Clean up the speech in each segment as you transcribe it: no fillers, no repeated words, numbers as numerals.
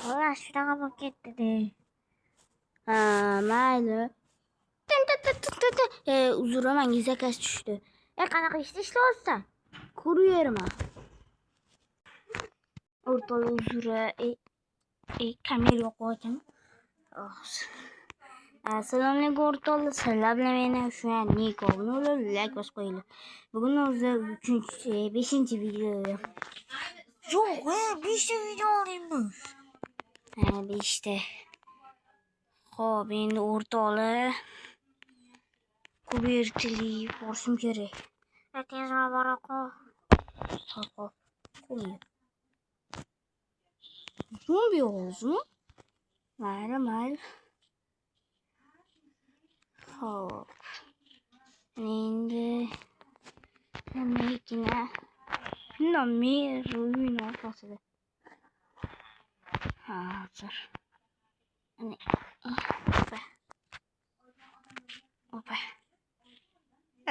xullas shunaqa bo'lib ketdi-da. Ha, mayli. Uzraman, zakas tushdi. Qanaqa ishlayapsan? Ko'ryapman. O'rtoq uzra, kamera yo'qokan. Assalomu alaykum o'rtoqlar. Sizlar bilan meni shu Nikovni like bosib qo'yinglar. Bugun o'zi 5-chi video. Yo'q, 5ta video olaymiz. 5ta. Xo'p, endi o'rtoqlar kubertli borishim kerak. Tezroq bora qol. Xo'p, qo'y. Zombi ovozmi? Mayli. Xo'p. Endi nimaga shundan mer o'yin o'rtasida. Hozir. Opa.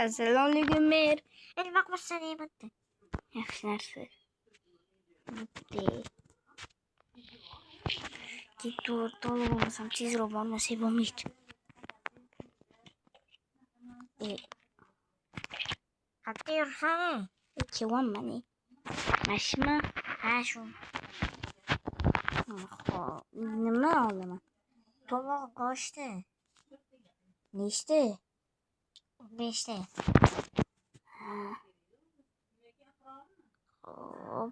Assalomu alaykum mer. Nima qilsan deyapti? Yaxshi narsa. Bitta. Ketdi o'rtoqlar, bo'lmasam tezroq bormasak bo'lmaydi. Qayerga yursan? Kelyapman. Mashina. Ha, shu. Xo'p, nima olaman? Tomoq go'shti. Nechta? 5ta. Xo'p.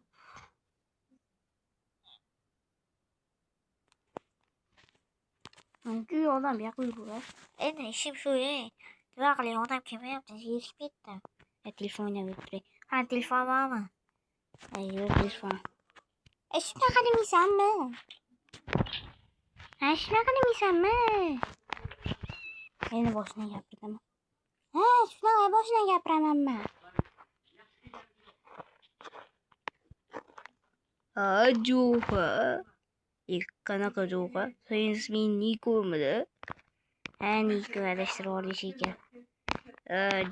Menga odam yo'q yuribdi. Endi ishim shu-ya. Nima qiling, odam kelmayapti, yetib ketdi. Telefonga o'tiray. Ha, telefon bormi? Yo'q, telefon. Shunaqa demaysanmi? Shunaqa demaysanmi? Endi boshdan gapiraman. Shunaqa boshdan gapiramanmi? Jo'xa. Qanaqa jo'xa? Sening isming Nikomidi? Niko adashtirib olish ekan.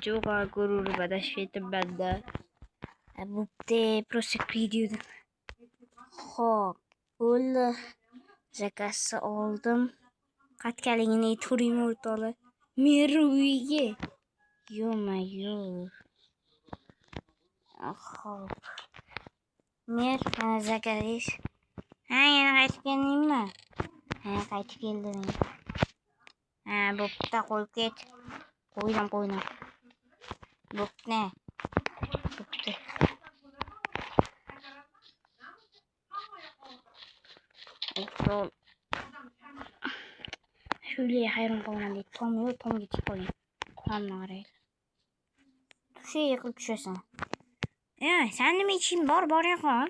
Jo'xa ko'rib adashib ketibman-da. Bo'pti, просто videoda. Xo'p, bo'ldi. Zakasni oldim. Qatkaligini turing o'rtoqlar. Meri uyiga. Yo'q. Xo'p. Mer, mana zakas. Yana qaytib keldingmi? Qaytib keldim. Bo'pti, qo'yib ket. Qo'ydim. Bo'pti. O'rtoq. Shuli hayron qolaman deb tomga chiqib qolgan. Tomni qaraylik. Tusha yiqilib tushasan. Sen nima ishing bor yo'qon?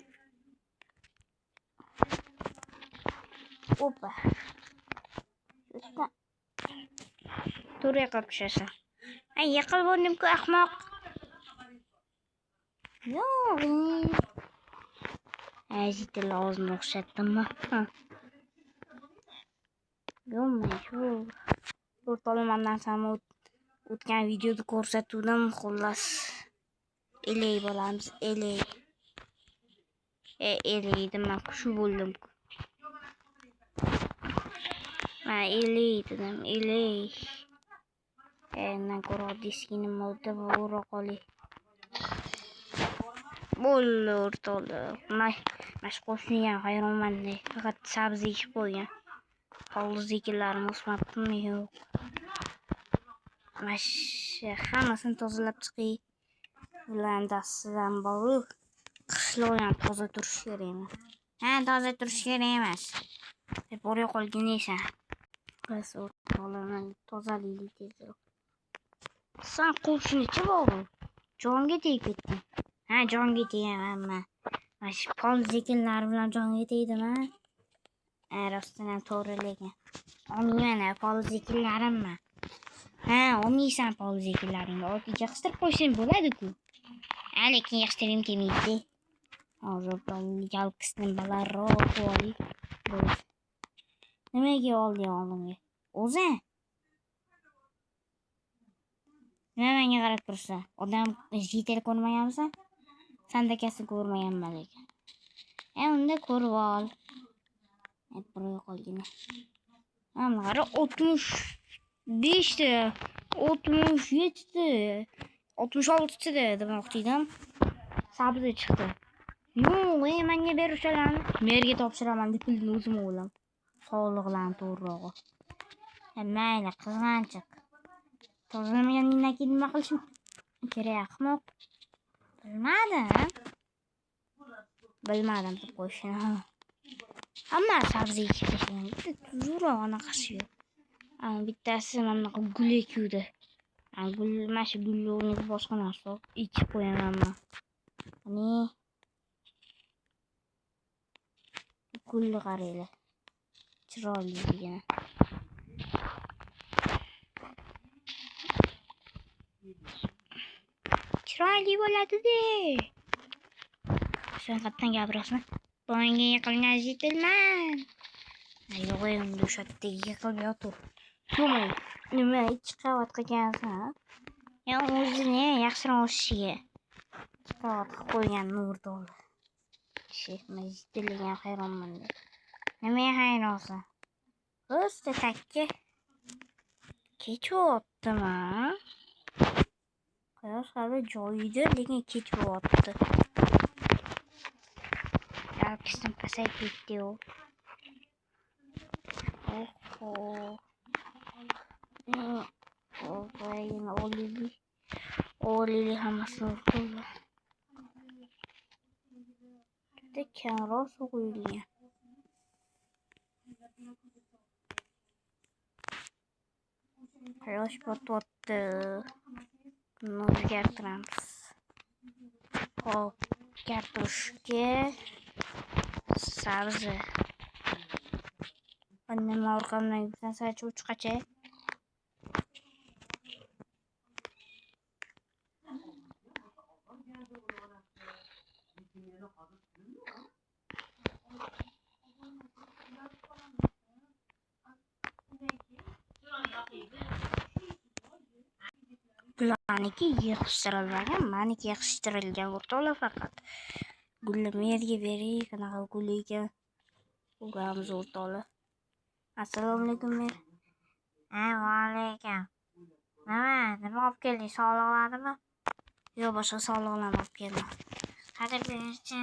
Opa. Tur yiqilib tushasan. Yiqilib bo'ldim-ku, ahmoq. Yo'q. Zitil og'zini o'xshatdimmi? Yo'q. O'rtoqlar, mendan sana o'tgan videoda ko'rsatuvdim, xullas. Elay bo'lamiz, elay. Elaydim, men shu bo'ldim. Elay dedim, elay. Mendan ko'ra oddiysini modda bo'ra qolay. Bo'ldi o'rtoqlar. Mash qo'shni ham hayronman-da. Faqat sabzi yeb qo'ygan. Hovlidagilarni o'smabmi? Yo'q. Hammasini tozalab chiqay. Bilan dastidan bor. Qishloq ham toza turish kerakmi? Toza turish kerak emas. Borib qolgan esa. Bas o'rtoqlar, tozalaylik tezroq. Sen qo'shnichi bor. Jonga tegib ketding. Jonga tegamanmi? Mana shu polzekinlar bilan jonga tegdimi? Rostdan ham to'g'ri lekin. Olmayman polzekinlarimmi? Olmaysan polzekinlaringni. Yig'ishtirib qo'ysang bo'ladi-ku. Lekin yig'ishtirib kelmaydi. Hozir yalqisdan balandroq qo'yib. Nimaga olding oldimga? O'zi? Nima menga qarab tursa? Odam jitel ko'rmaganmisan? Sandakasini ko'rmaganman lekin. Unda ko'rib ol. Buraya qolgina. Hamlari 65 ta, 67 ta, 66 ta demoqchi edim. Sabzi chiqdi. Yo'q, menga berishlarni merga topshiraman deb pulni o'zim olam. Sog'liqlarni to'g'rirog'i. Mayli, qizg'anchiq. Tozalamaganingdan keyin nima qilishim kerak, ahmoq? Bilmadim deb qo'yishini. Hamma sabzi ekib tashlagan. Zo'roq anaqasi yo'q. Bittasi mana bunaqa gul ekuvdi. Gul, mana shu gulni o'rniga boshqa narsa ekib qo'yamanman. Qani gulni qaranglar. Chiroyligina. Chiroyli bo'ladi-da. Sen qatdan gapirasan? Boyga yiqilgan yetilman. Yo'q, endi o'sha yerda yiqilib yotur. Nima 2 qavat qilgansan? O'zini yaxshiroq o'sishiga. 2 qavat qilib qo'ygan Nurdol. Yetilgan hayronman. Nimaga hayronsan? O'zda takka. Kechyaptimi? Quyosh hali joyida, lekin kechyapti. Yarqisdan pasayib ketdi-yu. Olili hammasini urdi. Bitta kamroq suv quyilgan. Quyosh botyapti. Buni o'zgartiramiz. Hop, kartoshka, sabzi. Nima orqamdan yursan, sacha uchiqacha. Bularniki yig'ishtirilmagan, meniki yig'ishtirilgan o'rtoqlar faqat. Gulni merga bering, qanaqa gul ekan. Uramiz o'rtoqlar. Assalomu alaykum mer. Va alaykum. Nima olib kelding? Sog'liqlarnimi? Yo'q, boshqa sog'liqlarni olib keldim. Qadr berishchi.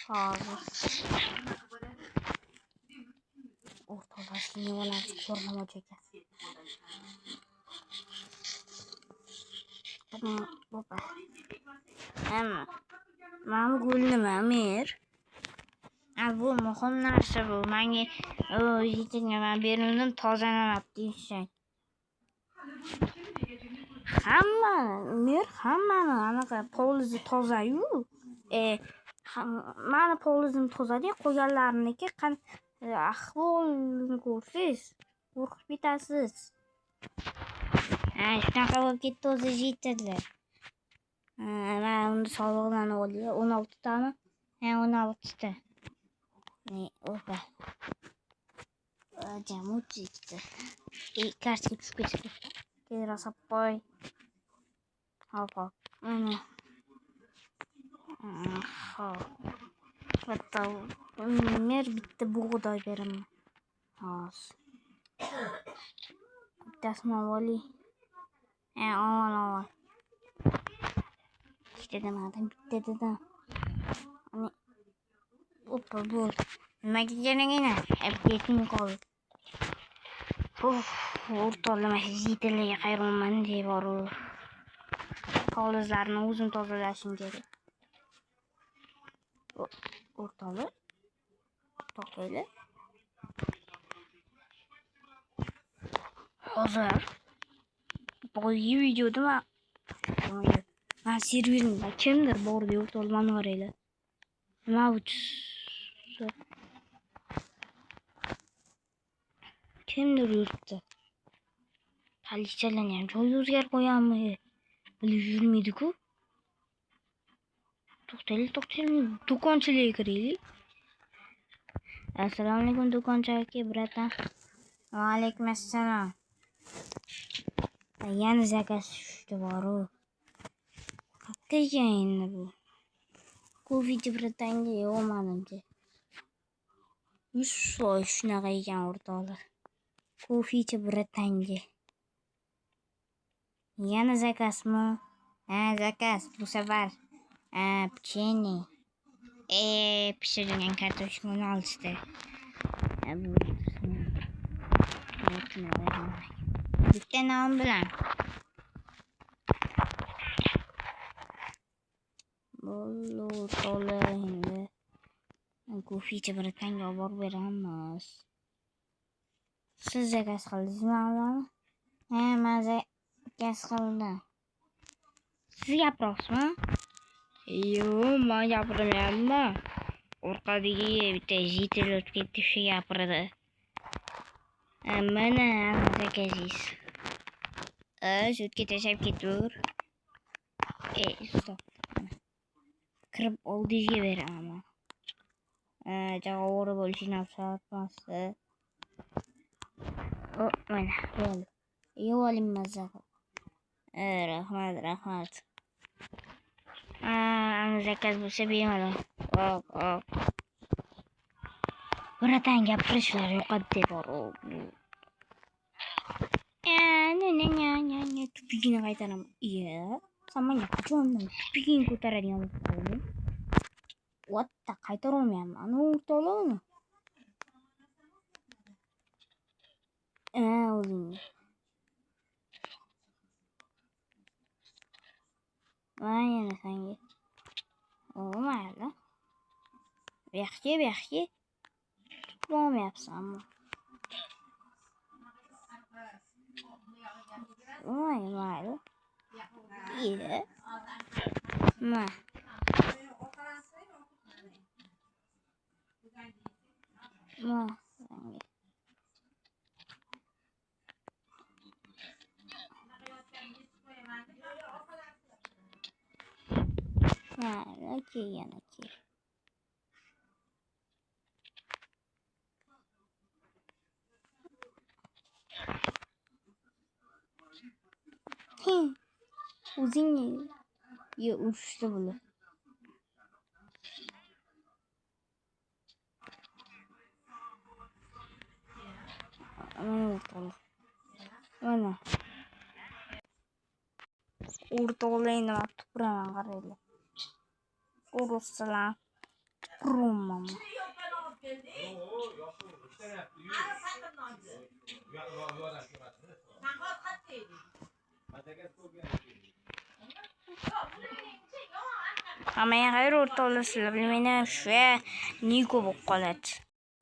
Hozir. O'rtoqlar, shuni olamiz ko'rnamoq ekan. Baba. Mana gulni mer. Bu muhim narsa bu. Menga yetinga berdim, tozalanibdi ishang. Hammani anaqa polizi toza-yu. Mani polizim toza-da, qolganlarniki ahvolini ko'rsiz, qo'rqib ketasiz. Shunaqa bo'lib ketdi, o'zi yetadilar. Mana uni sog'liqlarni oldi. 16 tami? 16 ta. Opa. Jamut chekdi. Kartga tushib ketdi. Rosa qo'y. Hop. Mana. Bitta bitta bug'doy beraman. Hozir. Bittasini olay. Avval. Bitta dedim. Ani opa bu. Nimaga kerakina? Keting qoldi. O'rtoqlar, yetillarga hayronman deb boru. Polizlarni o'zim tozalashim kerak. O'rtoqlar. To'xtaylar. Hozir boyagi videoda men serverimda kimdir bor deb o'rtoqlarni qaranglar. Nima bu? Kimdir yurtda. Politsiyalarni ham joy o'zgarib qo'yganmi? Bilib yurmaydi-ku. To'xtaylik. Do'konchilarga kiraylik. Assalomu alaykum do'konchi aka, bratan. Va alaykum assalom. Yana zakaz tushdi boru. Qattiq endi bu. Covid bratanga yo'q menimcha. 100 shunaqa ekan o'rtoqlar. Kofichi tanga. Yana zakazmi? Ha, zakaz bu safar. Pechene. Pishirilgan kartoshkani olishdi. Bitta non bilan. Bo'ldi o'rtoqlar endi. Kofichi tanga olib borib beramiz. Siz zakaz qildingizmi avvalo? Ha, men zakaz qildim. Siz gapiryapsizmi? Yo'q, men gapirmayapman. Orqadagi bitta jitel o'tib ketdi, shu gapirdi. Mana zakazingiz. Sutga tashlab ketur. Stop. Kirib oldingizga beraman. Javob bo'lishini afsonasi. Mana bo'ldi. Yo'lim mazza. Rahmat. Zakaz bo'lsa bemalol. Biratan gapirishlar yo'qotdi bor. Tupigini qaytaraman. Sen menga qachondan tupigini ko'taradigan bo'lib qolding? O'tta qaytara olmayapman. O'rtoqlarni. O'zing. Mana senga. Mayli. Yaxshi. Bo'lmayapsanmi? Mayli. Ma. Okey. O'zing ye urushda bo'lib. Mana. O'rtoqlar endi men tupuraman qaranglar. Uruslar. Tupuramman. Hammaga xayr o'rtoqlar, sizlar bilmayman, shu Niko bo'lib qoladi.